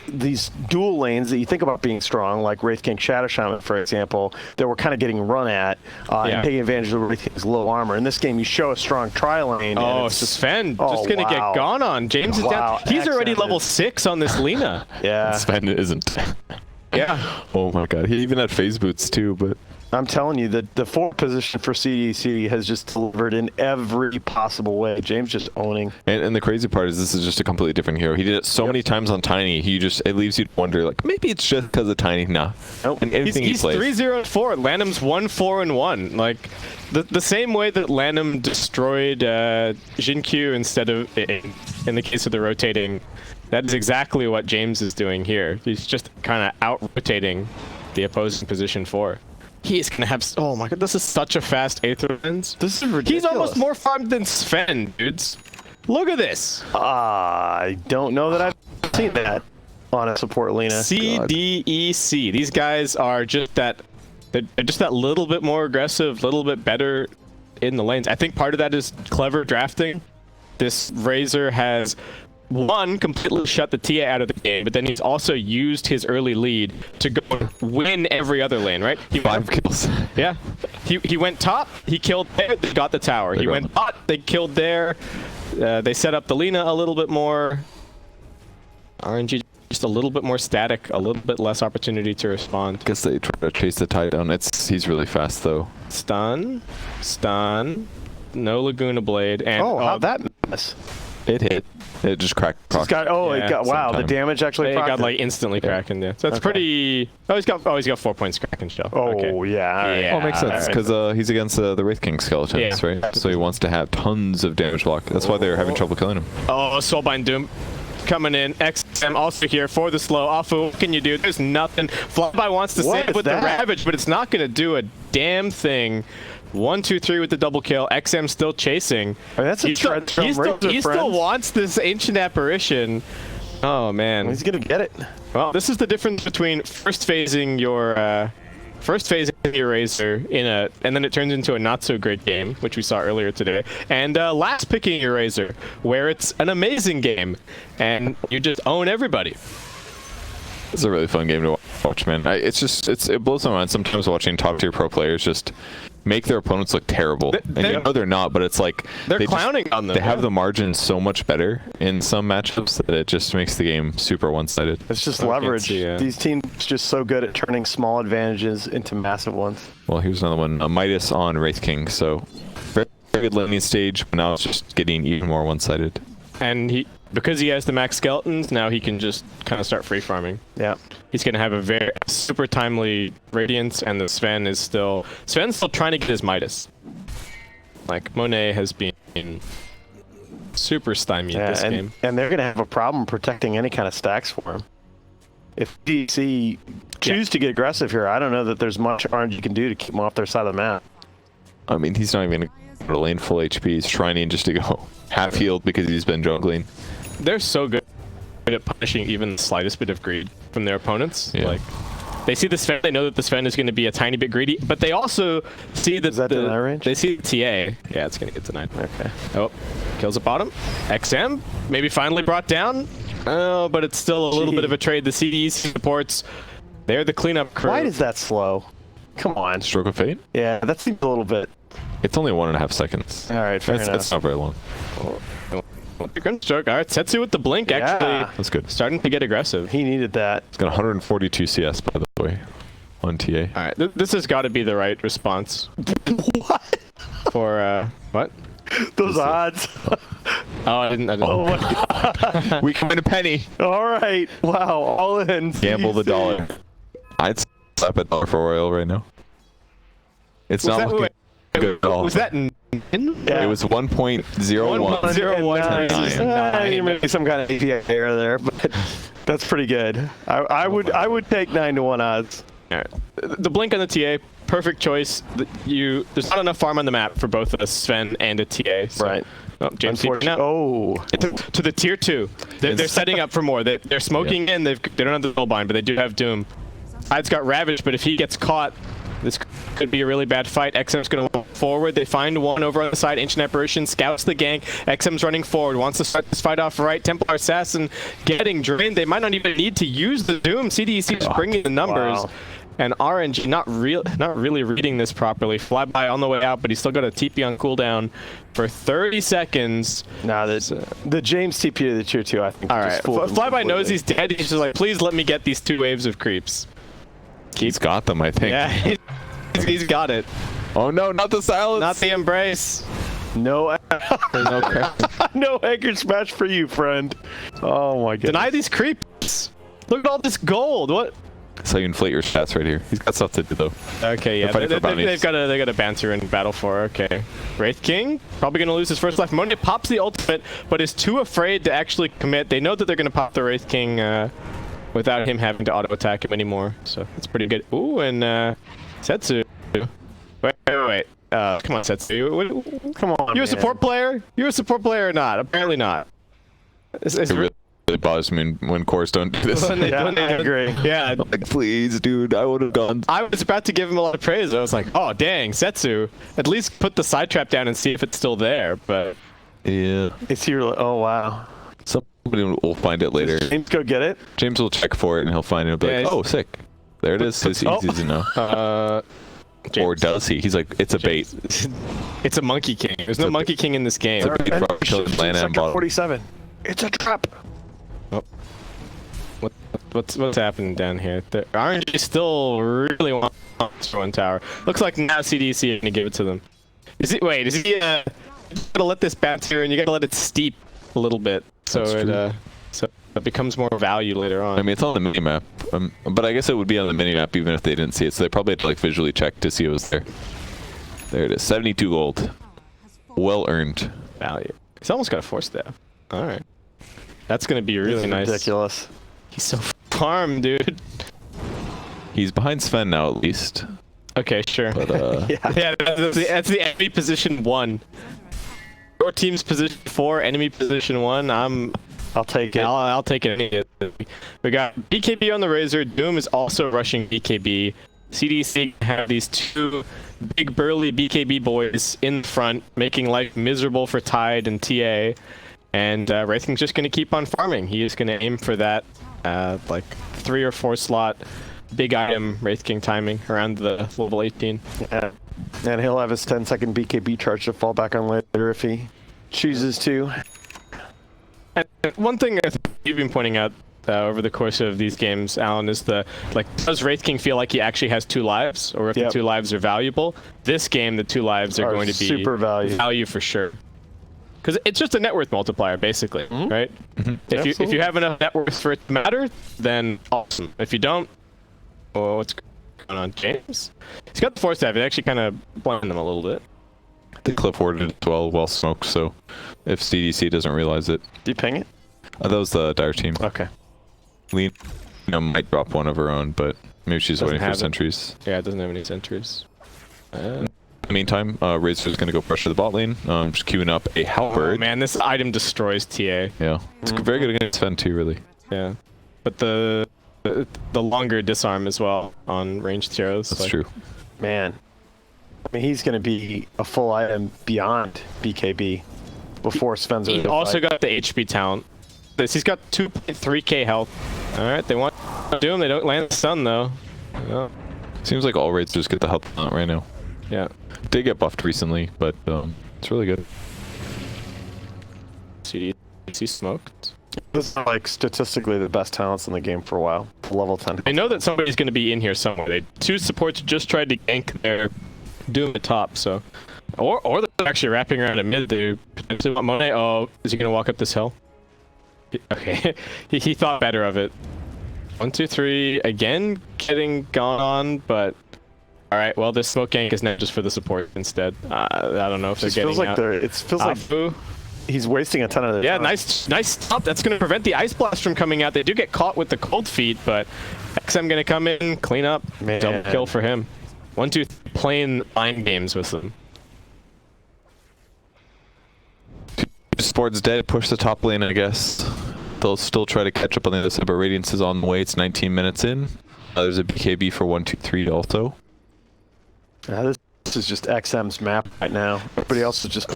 these dual lanes that you think about being strong, like Wraith King Shadow Shaman, for example, that were kind of getting run at and taking advantage of the Wraith King's low armor. In this game, you show a strong tri lane. Oh, Sven just going to get gone on. James is down. He's already level 6 on this Lina. Yeah. Sven isn't. Yeah. Oh my god. He even had phase boots too, but I'm telling you that the forward position for CDEC has just delivered in every possible way. James just owning. And the crazy part is this is just a completely different hero. He did it so many times on Tiny. It leaves you to wonder, like, maybe it's just because of Tiny. Nah. Nope. And anything He's he plays. 3-0-4. Lanham's 1-4-1. Like the same way that Lanham destroyed Jin-Q instead of in the case of the rotating. That is exactly what James is doing here. He's just kind of out-rotating the opposing position 4. He is going to have... Oh my god, this is such a fast Aether Lens. This is ridiculous. He's almost more farmed than Sven, dudes. Look at this. I don't know that I've seen that on a support Lena. CDEC. These guys are just that... They're just that little bit more aggressive, little bit better in the lanes. I think part of that is clever drafting. This Razor has... One, completely shut the TA out of the game, but then he's also used his early lead to go win every other lane, right? He 5 kills. Yeah. He went top, he killed there, they got the tower. He went bot, they killed there. They set up the Lina a little bit more. RNG just a little bit more static, a little bit less opportunity to respond. Guess they try to chase the Tide down. He's really fast, though. Stun. No Laguna Blade, and how'd that miss? It hit. It just cracked. It's got, Yeah, it got, wow, the sometime. damage actually it got procced like instantly cracking. Yeah, so that's Okay. pretty. He's got 4 points cracking still. Oh, Okay. yeah. all right. Yeah. Oh, it makes sense, because he's against the Wraith King skeletons, Yeah. right? So he wants to have tons of damage block. That's why they're having trouble killing him. Oh, Soulbind Doom coming in. XM also here for the slow. Afu, what can you do? There's nothing. Flyby wants to What save is with that? the Ravage, but it's not going to do a damn thing. 1, 2, 3 with the double kill. XM still chasing. I mean, that's a tread from he Razor still friends. wants this Ancient Apparition. Oh, man. He's going to get it. Well, this is the difference between first phasing your Razor and then it turns into a not so great game, which we saw earlier today, and last picking your Razor, where it's an amazing game and you just own everybody. It's a really fun game to watch, man. It blows my mind sometimes watching top tier pro players just make their opponents look terrible. And you know they're not, but it's like They're they clowning on them. They have the margin so much better in some matchups that it just makes the game super one-sided. It's just I can't leverage. see, These teams just so good at turning small advantages into massive ones. Well, here's another one. Midas on Wraith King, so very good landing stage, but now it's just getting even more one-sided. And because he has the max skeletons, now he can just kind of start free farming. Yeah. He's going to have a very super timely Radiance, and the Sven's still trying to get his Midas. Like, Monet has been super stymied this game. And they're going to have a problem protecting any kind of stacks for him. If DC choose to get aggressive here, I don't know that there's much RNG can do to keep him off their side of the map. I mean, he's not even going to go to lane full HP. He's trying just to go half healed because he's been jungling. They're so good at punishing even the slightest bit of greed from their opponents. Yeah. Like, they see the Sven, they know that the Sven is going to be a tiny bit greedy, but they also see that, Is that deny range? they see the TA. Yeah, it's going to get denied. Okay. Oh, kills at bottom. XM, maybe finally brought down. Oh, but it's still a little bit of a trade. The CDEC supports. They're the cleanup crew. Why is that slow? Come on. Stroke of Fate? Yeah, that seems a little bit. It's only 1.5 seconds. All right, fair enough. That's not very long. Stroke. All right, Setsu with the blink, Yeah. actually That's good. starting to get aggressive. He needed that. It's got 142 CS, by the way, on TA. All right, this has got to be the right response. What? For, what? Those odds. Oh, I didn't. Oh my god. We can win a penny. All right. Wow. All in. Gamble the dollar. I'd slap a dollar for Royal right now. It's not looking good at all. Was that in? Yeah. It was 1.01. 1.01. There may be some kind of API error there, but that's pretty good. I would take 9-1 odds. All right. The blink on the TA, perfect choice. There's not enough farm on the map for both a Sven and a TA. So. Right. Oh, James TP now. Oh. To the tier 2. They're setting up for more. They're smoking in. They don't have the Soulbind, but they do have Doom. Side's got Ravage, but if he gets caught, this could be a really bad fight. XM's going to walk forward. They find one over on the side. Ancient Apparition scouts the gank. XM's running forward. Wants to start this fight off right. Templar Assassin getting drained. They might not even need to use the Doom. CDEC is bringing the numbers. Wow. And RNG not really reading this properly. Flyby on the way out, but he's still got a TP on cooldown for 30 seconds. Nah, the James TP to the tier 2, I think. All right. just fooled him Flyby knows completely. he's dead. He's just like, please let me get these 2 waves of creeps. He's got them, I think. Yeah. He's got it. Oh no, not the silence. Not the embrace. No, No crap. no anchor smash for you, friend. Oh my goodness. Deny these creeps. Look at all this gold. What? That's how you inflate your stats right here. He's got stuff to do though. Okay, yeah, fighting for bounties. they've got a banter in battle for. Okay, Wraith King probably gonna lose his first life. Monia pops the ultimate, but is too afraid to actually commit. They know that they're gonna pop the Wraith King without him having to auto attack him anymore. So that's pretty good. Ooh, and Setsu. Wait. Come on, Setsu. Come on, You're a man. support player? You're a support player or not? Apparently not. It's It really bothers me when cores don't do this. when they- Yeah, when they- I agree. Yeah, Like, please, dude, I would have gone. I was about to give him a lot of praise. I was like, oh, dang, Setsu. At least put the side trap down and see if it's still there. But Yeah. It's here. Oh wow. Somebody will find it later. James, go get it. James will check for it and he'll find it and be like, Yeah, oh, sick. There it is. It's easy to know. Or James. does he? He's like, it's a bait. It's a Monkey King. There's no a Monkey King in this game. It's a bait for killing land and Sector bottom. 47. It's a trap. What's happening down here? The RNG still really wants this one tower. Looks like now CDEC are gonna give it to them. Is he? Wait, is he? You gotta let this bounce here, and you gotta let it steep a little bit, so That's true. so it becomes more value later on. I mean, it's on the minimap, but I guess it would be on the minimap even if they didn't see it. So they probably had to like visually check to see it was there. There it is, 72 gold, well earned. value. He's almost got a force staff. All right, that's gonna be really This is nice. ridiculous. He's so farm, dude. He's behind Sven now at least, Okay, sure. but Yeah, that's the enemy position 1. Your team's position 4, enemy position 1. I'll take it. I'll take it any day. We got BKB on the Razor. Doom is also rushing BKB. CDC have these 2 big burly BKB boys in front, making life miserable for Tide and TA. And Wraith King's just going to keep on farming. He is going to aim for that like 3 or 4 slot big item Wraith King timing around the level 18. Yeah. And he'll have his 10-second BKB charge to fall back on later if he chooses to. And one thing that you've been pointing out over the course of these games, Alan, is does Wraith King feel like he actually has 2 lives, or if the 2 lives are valuable? This game, the 2 lives are going to be super value for sure. Because it's just a net worth multiplier, basically, right? If you have enough net worth for it to matter, then awesome. If you don't, oh, what's going on, James? He's got the force staff. It actually kind of blinded them a little bit. the cliff warded it well smoked, so if CDC doesn't realize it. Do you ping it? That was the dire team. Okay. Lean might drop one of her own, but maybe she's Doesn't waiting for have it. sentries. Yeah, it doesn't have any sentries. In the meantime, Razor's gonna go pressure the bot lane. Just queuing up a halberd. Oh man, this item destroys TA. Yeah, it's very good against Sven too, really. Yeah, but the longer disarm as well on ranged heroes. That's true. Man. I mean, he's going to be a full item beyond BKB before Sven's He ready to also fight. got the HP talent. He's got 2.3k health. All right, they want Doom. They don't land the stun though. Yeah. Seems like all Razors get the health on it right now. Yeah. Did get buffed recently, but it's really good. CDC smoked. This is like statistically the best talents in the game for a while. Level 10. I know that somebody's going to be in here somewhere. Two supports just tried to gank their Doom at top, so. Or they're actually wrapping around a mid. They potentially want Monet. Oh, is he going to walk up this hill? Okay. he thought better of it. 1, 2, 3. Again, getting gone on, but. Alright, well, this smoke gank is now just for the support instead. I don't know if they're It getting feels like out. it feels like Afu. he's wasting a ton of their Yeah, time. nice stop. That's going to prevent the Ice Blast from coming out. They do get caught with the cold feet, but XM going to come in, clean up, Man. double kill for him. 1, 2, playing mind games with them. Sport's dead. Push the top lane, I guess. They'll still try to catch up on the other side, but Radiance is on the way. It's 19 minutes in. There's a BKB for 1, 2, 3 also. This is just XM's map right now. Everybody else is just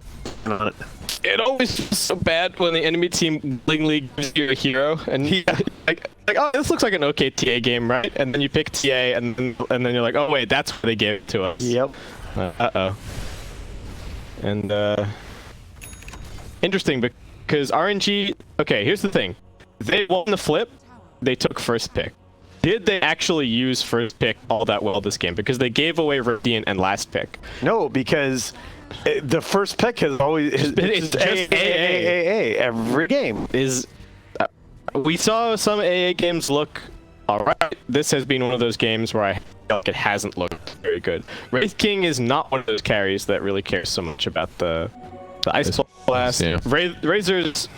on it. It always feels so bad when the enemy team willingly gives you a hero, and he like oh, this looks like an okay TA game, right? And then you pick TA, and then you're like, oh wait, that's where they gave it to us. Yep. Uh-oh. And interesting because RNG. Okay, here's the thing. They won the flip. They took first pick. did they actually use first pick all that well this game? Because they gave away Radiant and last pick. No, because the first pick has always It's just A every game. We saw some AA games look all right. This has been one of those games where I feel like it hasn't looked very good. Wraith King is not one of those carries that really cares so much about the Ice Blast. Yeah. Razor's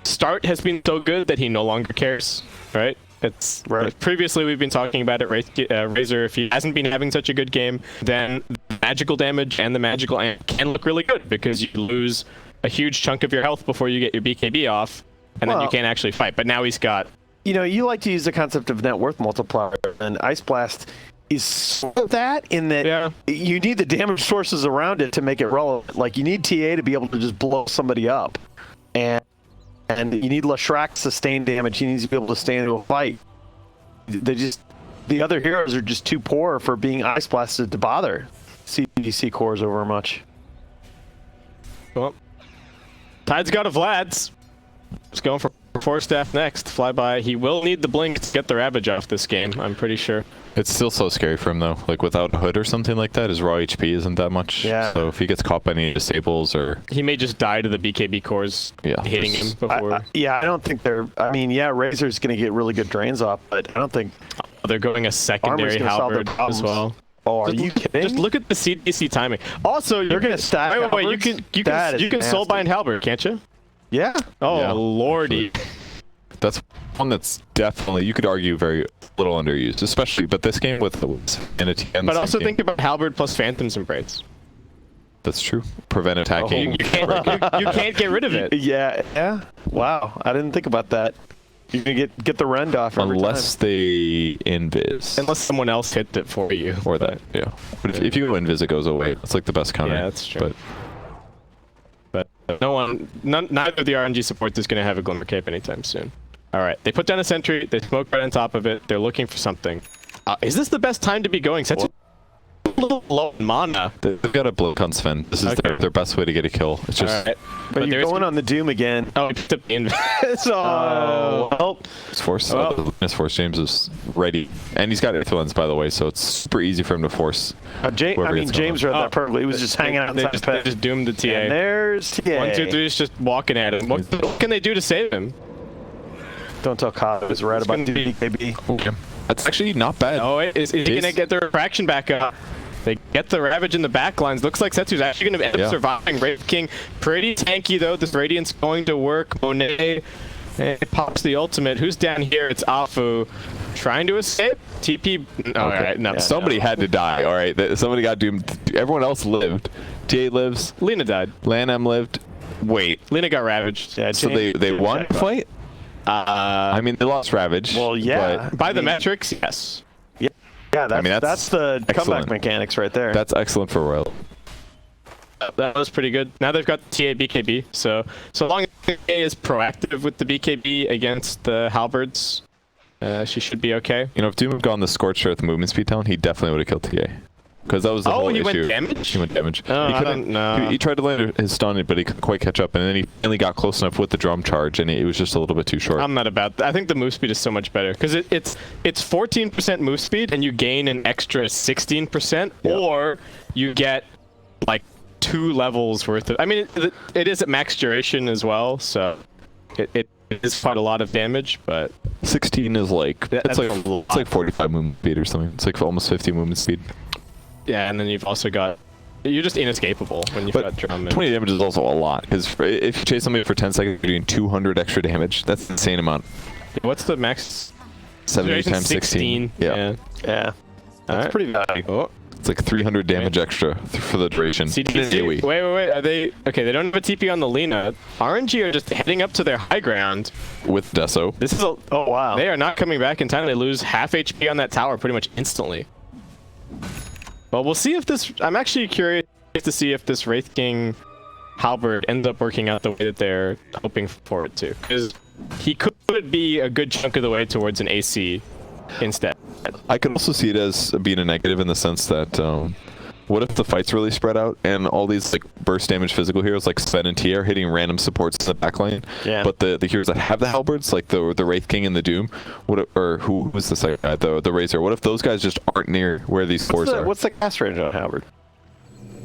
start has been so good that he no longer cares, right? It's Right. Previously we've been talking about it. Razor, if he hasn't been having such a good game, then the magical damage and the magical amp can look really good because you lose a huge chunk of your health before you get your BKB off, and then you Well- can't actually fight. But now he's got. You know, you like to use the concept of net worth multiplier, and Ice Blast is sort of that in that Yeah. you need the damage sources around it to make it relevant. Like, you need TA to be able to just blow somebody up, and you need Leshrac sustain damage. He needs to be able to stay into a fight. The other heroes are just too poor for being Ice Blasted to bother CDC cores over much. Well, Tide's got a Vlad's. He's going for 4-staff next. Flyby. He will need the blink to get the Ravage off this game, I'm pretty sure. It's still so scary for him though. Like without a hood or something like that, his raw HP isn't that much. Yeah. So if he gets caught by any disables or He may just die to the BKB cores hitting him before. Yeah, I don't think they're. I mean, yeah, Razor's going to get really good drains off, but I don't think They're going a Armor's secondary going to solve their halberd problems as well. Oh, are you kidding? Just look at the CDC timing. Also, They're going to stack. wait. You halberds? can That is nasty. soulbind halberd, can't you? Yeah. Oh Yeah. lordy. that's one that's definitely, you could argue, very little underused, especially, but this game with Insanity and But also think about halberd plus phantoms and braids. that's true. Prevent attacking. You can't get rid of it. Yeah. Yeah. Wow. I didn't think about that. You're gonna get the rend off every Unless time. they invis. Unless someone else hit it for you. Or that, yeah. But if you go invis, it goes away. It's like the best counter. Yeah, that's true. But neither of the RNG supports is going to have a Glimmer Cape anytime soon. All right, they put down a sentry. They smoke right on top of it. They're looking for something. Is this the best time to be going? Setsu a little low in mana. They've got a blink on Sven. This is Okay. their best way to get a kill. It's just All right. But you're there's- going on the Doom again. Oh, he picked up the invis. Well, it's force. Well. His force James is ready, and he's got Aether Lens, by the way, so it's super easy for him to force. whoever gets going James read Oh. that perfectly. He was just hanging out They inside just, the they pit. just doomed the TA. And there's TA. 1, 2, 3 is just walking at him. What can they do to save him? Don't tell Kyle. It was right about gonna be- BKB. Okay. That's actually not bad. Oh, is he going to get the refraction back up? They get the Ravage in the back lines. Looks like Setsu's actually going to end up surviving. Wraith King, pretty tanky though. This Radiant's going to work. Monet pops the ultimate. Who's down here? It's Afu. Trying to escape. TP. Oh, all right, no. Somebody had to die, all right? Somebody got doomed. Everyone else lived. TA lives. Lena died. Lanham lived. Wait. Lena got ravaged. Yeah, So James- they won the fight? I mean, they lost Ravage. Well, yeah. but By the metrics, yes. Yeah, that's the excellent. comeback mechanics right there. that's excellent for Royal. That was pretty good. Now they've got TA BKB, so long as TA is proactive with the BKB against the halberds, she should be okay. You know, if Doom had gone the Scorcher with the movement speed down, he definitely would have killed TA. Because that was the whole he issue. went damage? He went damage. Oh, he I don't know. He tried to land his stun, but he couldn't quite catch up, and then he finally got close enough with the drum charge, and it was just a little bit too short. I'm not about that. I think the move speed is so much better because it's 14% move speed and you gain an extra 16%, or you get like 2 levels worth of. I mean, it is at max duration as well, so it is quite a lot of damage, but 16 is like that's a lot. it's like 45 movement speed or something. It's like almost 50 movement speed. yeah. And then you've also got you're just inescapable when you've got drum. And 20 damage is also a lot because if you chase somebody for 10 seconds, you're doing 200 extra damage. That's an insane amount. what's the max? 70 duration? times 16. Yeah. yeah. That's Alright. pretty valuable. Oh. It's like 300 damage extra for the duration. CDC. Wait. Are they okay? They don't have a TP on the Lena. RNG are just heading up to their high ground. With Deso. This is a. Oh, wow. They are not coming back in time. They lose half HP on that tower pretty much instantly. Well, we'll see if this. I'm actually curious to see if this Wraith King halberd ends up working out the way that they're hoping for it to. Because he could be a good chunk of the way towards an AC instead. I could also see it as being a negative in the sense that what if the fight's really spread out and all these like burst damage physical heroes like Sven and Tia are hitting random supports in the back lane? Yeah. But the heroes that have the halberds, like the Wraith King and the Doom, or who was the second guy, the Razor? What if those guys just aren't near where these cores are? What's the cast range on halberd?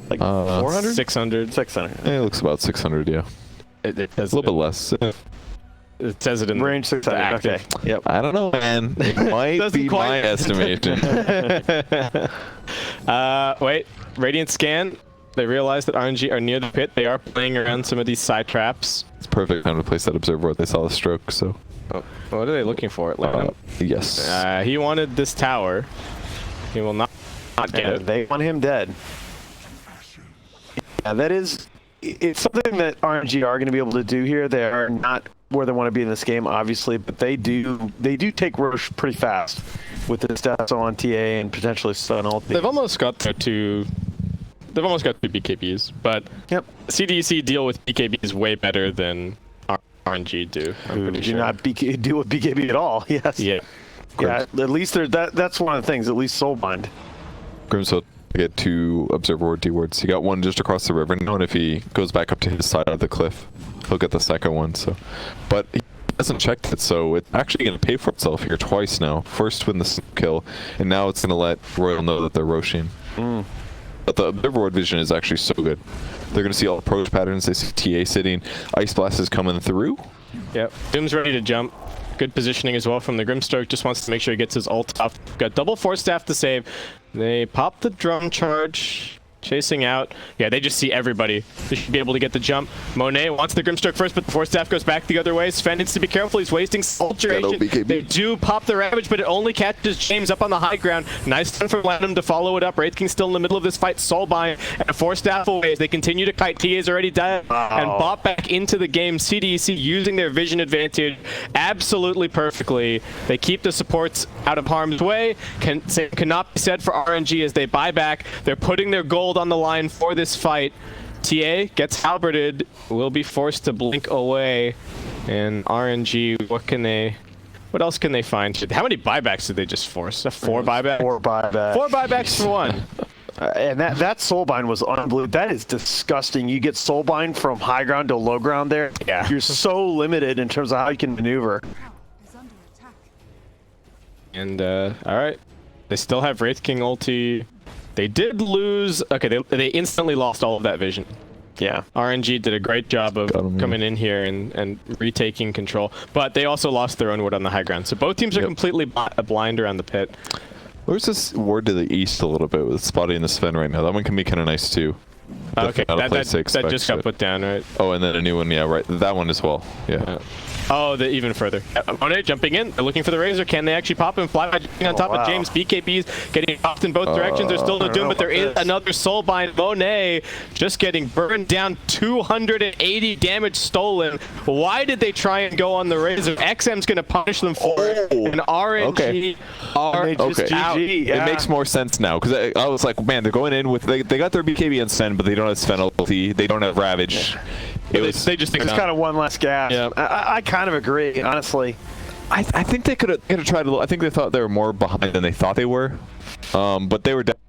Like 400? 600. 600. It looks about 600, yeah. It A little bit less. It says it in Range 600. active. Okay. Yep. I don't know, man. It might Doesn't be quite- my estimation. Wait. Radiant scan. They realize that RNG are near the pit. They are playing around some of these side traps. It's perfect time to place that observer where they saw the stroke, so. Oh, what are they looking for? Yes. He wanted this tower. He will not get Yeah, it. they want him dead. Yeah, that is. It's something that RNG are going to be able to do here. They are not where they want to be in this game, obviously, but they do take Roche pretty fast with the stats on TA and potentially stun ulti. They've almost got their two. They've almost got two BKBs, but Yep. CDEC deal with BKBs way better than RNG do. I'm Who pretty do sure. not deal with BKB at all. Yes. Yeah. Yeah. At least that's one of the things. At least Soulbind. Grimshield get two observer ward D wards. He got one just across the river now, and if he goes back up to his side of the cliff, he'll get the second one. So, but he hasn't checked it, so it's actually going to pay for itself here twice now. First with the kill, and now it's going to let Royal know that they're Roshin. But the observer ward vision is actually so good. They're going to see all approach patterns. They see TA sitting. Ice Blast is coming through. Yep. Doom's ready to jump. Good positioning as well from the Grimstroke. Just wants to make sure he gets his ult off. Got double force staff to save. They pop the drum charge. Chasing out. Yeah, they just see everybody. They should be able to get the jump. Monet wants the Grimstroke first, but the force staff goes back the other way. Sven needs to be careful. He's wasting saturation. They do pop the Ravage, but it only catches James up on the high ground. Nice stun from Lanham to follow it up. Wraith King still in the middle of this fight. Soulbind and a force staff away as they continue to kite. TA is already dead and bop back into the game. CDEC using their vision advantage absolutely perfectly. They keep the supports out of harm's way. Cannot be said for RNG as they buy back. They're putting their gold on the line for this fight. TA gets halberded, will be forced to blink away, and RNG, what else can they find? How many buybacks did they just force? 4 buybacks? 4 buybacks. 4 buybacks for 1. And that Soulbind was unbelievable. That is disgusting. You get Soulbind from high ground to low ground there. Yeah. You're so limited in terms of how you can maneuver. Is under attack. And alright. They still have Wraith King ulti. They did lose. Okay, they instantly lost all of that vision. Yeah. RNG did a great job of coming in here and retaking control, but they also lost their own ward on the high ground. So both teams are completely blind around the pit. There's this ward to the east a little bit with Spotty and the Sven right now. That one can be kind of nice too. Okay, Not a that place to just expect got it. put down, right? Oh, and then a new one, yeah, right. That one as well, yeah. Oh, even further. Monet jumping in. They're looking for the Razor. Can they actually pop him? Fly on top of James. BKBs getting popped in both directions. There's still no Doom, but there is another Soulbind. Monet just getting burned down. 280 damage stolen. Why did they try and go on the Razor? XM's going to punish them for it. And RNG are just out. GG, It makes more sense now, because I was like, man, they're going in with, they got their BKB and Sven, but they don't have Sven ulti. They don't have Ravage. They just think It's kind of one last gas. Yeah. I kind of agree, honestly. I think they could have tried a little. I think they thought they were more behind than they thought they were, but they were definitely